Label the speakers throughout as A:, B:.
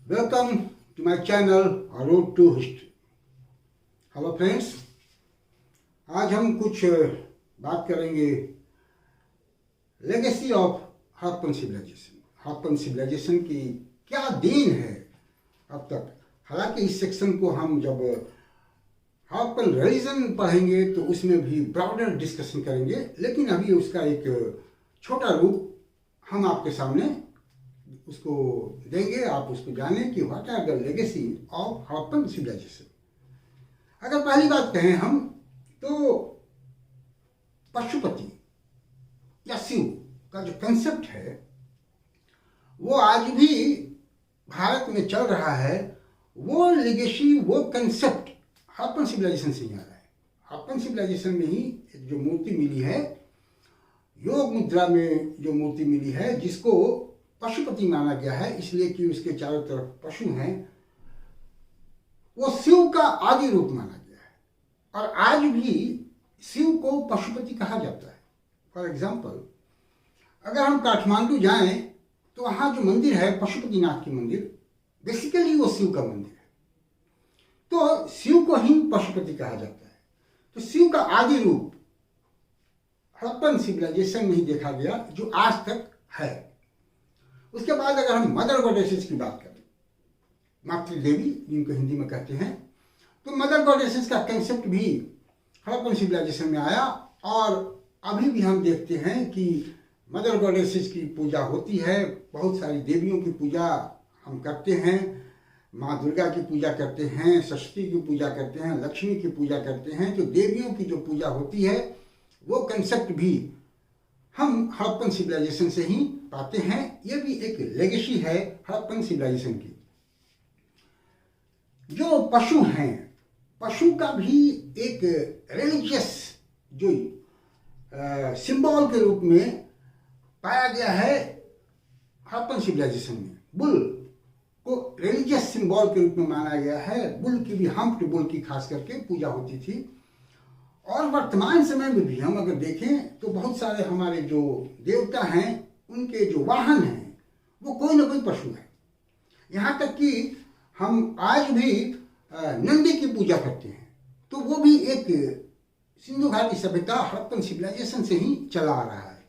A: Welcome to my channel Road to History. Hello friends, आज हम कुछ बात करेंगे legacy of Harappan civilization. Harappan civilization की क्या देन है अब तक। हालांकि इस सेक्शन को हम जब हड़प्पन रिलीजन पढ़ेंगे तो उसमें भी ब्रॉडर डिस्कशन करेंगे, लेकिन अभी उसका एक छोटा रूप हम आपके सामने उसको देंगे। आप उसको जाने कि what are the legacy of Harappan civilization. अगर पहली बात कहें हम तो पशुपति या शिव का जो कंसेप्ट है वो आज भी भारत में चल रहा है। वो लेगेसी, वो कंसेप्ट हड़प्पन सिविलाइजेशन से ही आ रहा है। हड़प्पन सिविलाइजेशन में ही जो मूर्ति मिली है, योग मुद्रा में जो मूर्ति मिली है, जिसको पशुपति माना गया है इसलिए कि उसके चारों तरफ पशु हैं, वो शिव का आदि रूप माना गया है। और आज भी शिव को पशुपति कहा जाता है। फॉर एग्जाम्पल, अगर हम काठमांडू जाएं तो वहाँ जो मंदिर है पशुपतिनाथ की मंदिर, बेसिकली वो शिव का मंदिर है। तो शिव को ही पशुपति कहा जाता है। तो शिव का आदि रूप हड़प्पन सिविलाइजेशन में ही देखा गया, जो आज तक है। उसके बाद अगर हम मदर गॉडेसेस की बात करें, मातृदेवी जिनको हिंदी में कहते हैं, तो मदर गॉडेसेस का कंसेप्ट भी हड़प्पन सिविलाइजेशन में आया। और अभी भी हम देखते हैं कि मदर गॉडेसेस की पूजा होती है। बहुत सारी देवियों की पूजा हम करते हैं। माँ दुर्गा की पूजा करते हैं, सरस्वती की पूजा करते हैं, लक्ष्मी की पूजा करते हैं। तो देवियों की जो पूजा होती है वो कंसेप्ट भी हम हड़प्पन सिविलाइजेशन से ही पाते हैं। ये भी एक लेगेसी है हड़प्पन सिविलाइजेशन की। जो पशु हैं, पशु का भी एक रिलीजियस जो सिंबल के रूप में पाया गया है हड़प्पन सिविलाइजेशन में। बुल को रिलीजियस सिंबल के रूप में माना गया है। बुल की भी, हम्प्ड बुल की खास करके पूजा होती थी। और वर्तमान समय में भी हम अगर देखें तो बहुत सारे हमारे जो देवता हैं उनके जो वाहन हैं वो कोई ना कोई पशु है। यहाँ तक कि हम आज भी नंदी की पूजा करते हैं, तो वो भी एक सिंधु घाटी सभ्यता हड़प्पन सिविलाइजेशन से ही चला आ रहा है।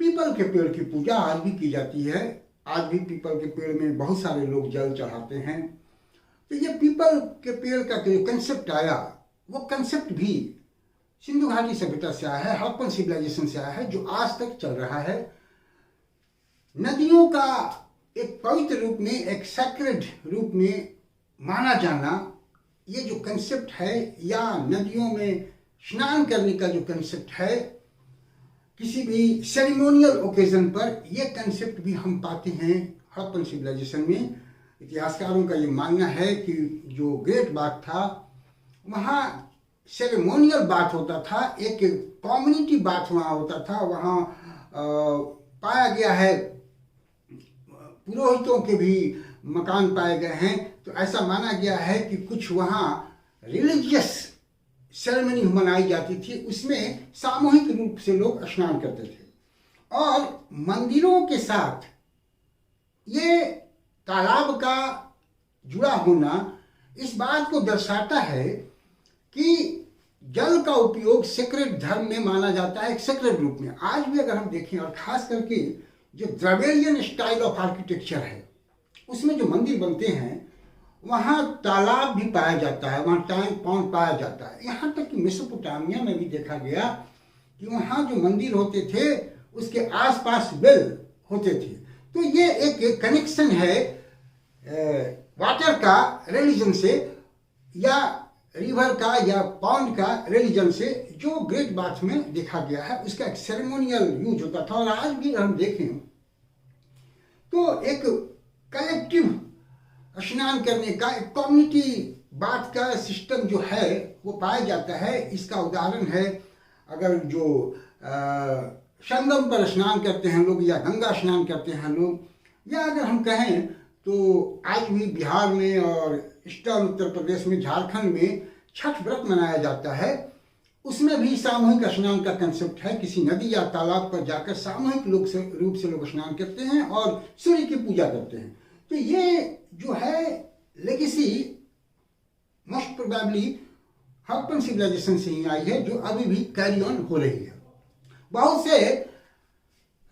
A: पीपल के पेड़ की पूजा आज भी की जाती है। आज भी पीपल के पेड़ में बहुत सारे लोग जल चढ़ाते हैं। तो ये पीपल के पेड़ का जो कंसेप्ट आया, वो कंसेप्ट भी सिंधु घाटी सभ्यता से आया है, हड़प्पन सिविलाइजेशन से आया है, जो आज तक चल रहा है। नदियों का एक पवित्र रूप में, एक सैक्रेड रूप में माना जाना, ये जो कंसेप्ट है, या नदियों में स्नान करने का जो कंसेप्ट है किसी भी सेरेमोनियल ओकेजन पर, ये कंसेप्ट भी हम पाते हैं हड़प्पन सिविलाइजेशन में। इतिहासकारों का ये मानना है कि जो ग्रेट बाथ था वहाँ सेरेमोनियल बाथ होता था, एक कम्युनिटी बाथ वहाँ होता था। वहाँ पाया गया है पुरोहितों के भी मकान पाए गए हैं। तो ऐसा माना गया है कि कुछ वहाँ रिलीजियस सेरेमनी मनाई जाती थी, उसमें सामूहिक रूप से लोग स्नान करते थे। और मंदिरों के साथ ये तालाब का जुड़ा होना इस बात को दर्शाता है कि जल का उपयोग सेक्रेड धर्म में माना जाता है, एक सेक्रेड रूप में। आज भी अगर हम देखें, और खास करके जो द्रविडियन स्टाइल ऑफ आर्किटेक्चर है उसमें जो मंदिर बनते हैं वहाँ तालाब भी पाया जाता है, वहाँ टैंक पॉन्ड पाया जाता है। यहाँ तक कि मेसोपोटामिया में भी देखा गया कि वहाँ जो मंदिर होते थे उसके आसपास वेल होते थे। तो ये एक कनेक्शन है वाटर का रिलीजन से, या रिवर का या पॉन्ड का रिलीजन से, जो ग्रेट बाथ में देखा गया है। उसका एक सेरेमोनियल यूज होता था। और आज भी हम देखें तो एक कलेक्टिव स्नान करने का, एक कम्युनिटी बाथ का सिस्टम जो है वो पाया जाता है। इसका उदाहरण है, अगर जो संगम पर स्नान करते हैं लोग, या गंगा स्नान करते हैं लोग, या अगर हम कहें तो आज भी बिहार में और ईस्टर्न उत्तर प्रदेश में, झारखंड में छठ व्रत मनाया जाता है। उसमें भी सामूहिक स्नान का कंसेप्ट है। किसी नदी या तालाब पर जाकर सामूहिक रूप से लोग स्नान करते हैं और सूर्य की पूजा करते हैं। तो ये जो है legacy most probably Harappan civilization से ही आई है, जो अभी भी कैरी ऑन हो रही है। बहुत से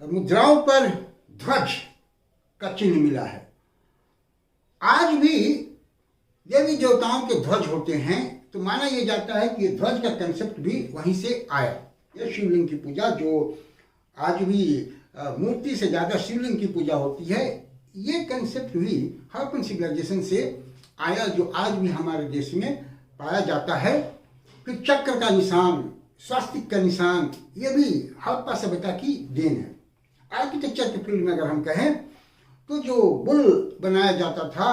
A: मुद्राओं पर ध्वज का चिन्ह मिला है। आज भी देवी देवताओं के ध्वज होते हैं, तो माना यह जाता है कि ध्वज का कंसेप्ट भी वहीं से आया। यह शिवलिंग की पूजा जो आज भी मूर्ति से ज़्यादा शिवलिंग की पूजा होती है, ये कंसेप्ट भी हड़प्पन सिविलाइजेशन से आया, जो आज भी हमारे देश में पाया जाता है। फिर चक्र का निशान, स्वास्तिक का निशान, ये भी हड़प्पा सभ्यता की देन है। आर्किटेक्चर के फील्ड में अगर हम कहें तो जो बुल बनाया जाता था,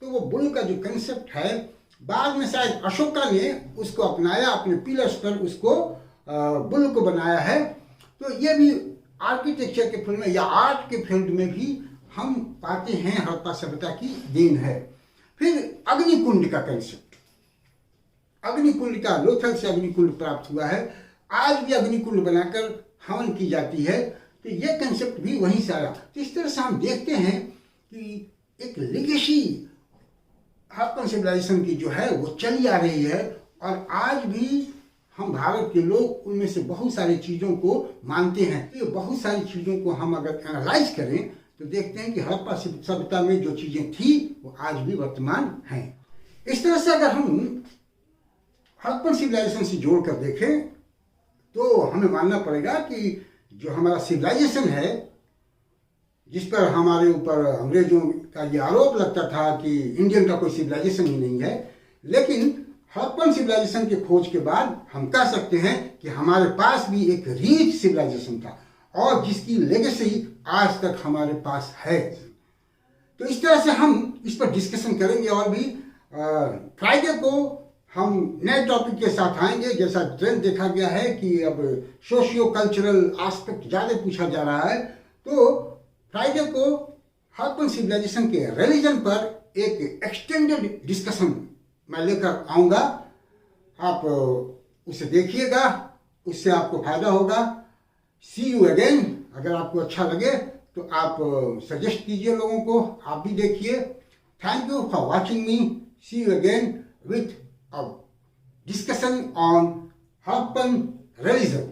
A: तो वो बुल का जो कंसेप्ट है, बाद में शायद अशोका ने उसको अपनाया, अपने पिलर्स पर उसको बुल को बनाया है। तो ये भी आर्किटेक्चर के फील्ड में या आर्ट के फील्ड में भी हम पाते हैं हड़प्पा सभ्यता की देन है। फिर अग्निकुंड का कंसेप्ट, अग्निकुंड का लोथल से अग्निकुंड प्राप्त हुआ है। आज भी अग्निकुंड बनाकर हवन की जाती है, तो ये कंसेप्ट भी वहीं से आया। तो इस तरह से हम देखते हैं कि एक लेगेसी हड़प्पन सिविलाइजेशन की जो है वो चली आ रही है, और आज भी हम भारत के लोग उनमें से बहुत सारी चीज़ों को मानते हैं। तो ये बहुत सारी चीज़ों को हम अगर एनालाइज करें तो देखते हैं कि हड़प्पा सभ्यता में जो चीज़ें थी वो आज भी वर्तमान हैं। इस तरह से अगर हम हड़प्पन सिविलाइजेशन से जोड़ कर देखें तो हमें मानना पड़ेगा कि जो हमारा सिविलाइजेशन है, जिस पर हमारे ऊपर अंग्रेजों का ये आरोप लगता था कि इंडियन का कोई सिविलाइजेशन ही नहीं है, लेकिन हड़प्पन सिविलाइजेशन के खोज के बाद हम कह सकते हैं कि हमारे पास भी एक रिच सिविलाइजेशन था, और जिसकी लेगेसी आज तक हमारे पास है। तो इस तरह से हम इस पर डिस्कशन करेंगे, और भी फ्राइडे को हम नए टॉपिक के साथ आएंगे। जैसा ट्रेंड देखा गया है कि अब सोशियो कल्चरल एस्पेक्ट ज़्यादा पूछा जा रहा है, तो फ्राइडे को हड़प्पन सिविलाइजेशन के रिलीजन पर एक एक्सटेंडेड डिस्कशन मैं लेकर आऊँगा। आप उसे देखिएगा, उससे आपको फायदा होगा। सी यू अगेन। अगर आपको अच्छा लगे तो आप सजेस्ट कीजिए लोगों को, आप भी देखिए। Thank you for watching me. See you again with a discussion on Harappan religion.